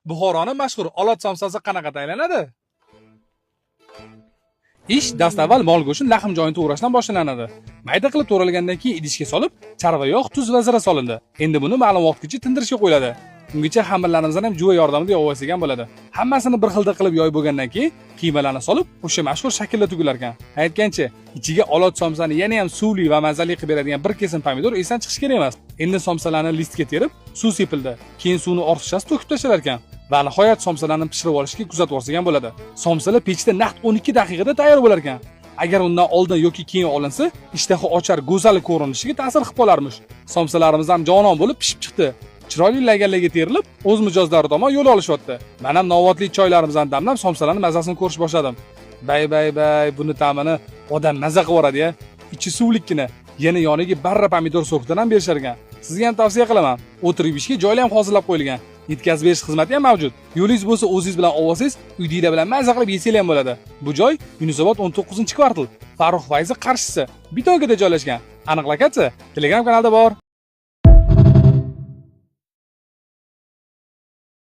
Buxoroning mashhur olot somsasi qanaqa tayyorlanadi? Ish dastavval mol go'shtini lahm joyini to'g'rashdan boshlanadi. Mayda qilib to'ralgandan keyin idishga solib, charva yog', tuz va zira solindi. Endi buni ma'lum vaqtgacha tindirishga qo'yiladi. Ungacha xamirlarimizni ham juva yordamida yovib olsak bo'ladi. Hammasini bir xilda qilib yoyib bo'lgandan keyin qiymalarni solib, o'sha mashhur shaklda tugilar ekan. Aytgancha, ichiga olot somsani yana ham suvli va mazali qilib beradigan bir kesim pomidor esdan chiqish kerak emas. Endi somsalarni listga terib, suv sepildi. Keyin suvni ortiqchasi to'kib tashlalar ekan. Va nihoyat somsalarni pishirib olishga kuzatib olsak ham bo'ladi. Somsalar pechda naq 12 daqiqada tayyor bo'lar ekan. Agar undan oldin yoki keyin olinsa, ishtaha ochar, go'zal ko'rinishiga ta'sir qilib qolarmish. Somsalarimiz ham jonon bo'lib pishib chiqdi. Chiroyli laganlarga terilib, o'z mijozlari tomon yo'l olishyapti. Men ham novatli choylarimizdan damlab somsalarning mazasini ko'rish boshladim. Bay, buni ta'mini odam maza qilib yoradi-ya. Ichi suvlikkina, yana yoniga barra pomidor so'kidan ham berishar ekan. Sizga ham tavsiya qilaman. O'tirib yeyishga joylar ham hozirlab qo'yilgan. Yetkazib berish xizmati ham mavjud. Yo'lingiz bo'lsa, o'zingiz bilan olsangiz, uydagilar bilan maza qilib yesangiz ham bo'ladi. Bu joy Yunusobod 19-kvartal, Farruh Fayzi qarshisi, Bitonkada joylashgan. Aniq lokatsiya Telegram kanalda bor.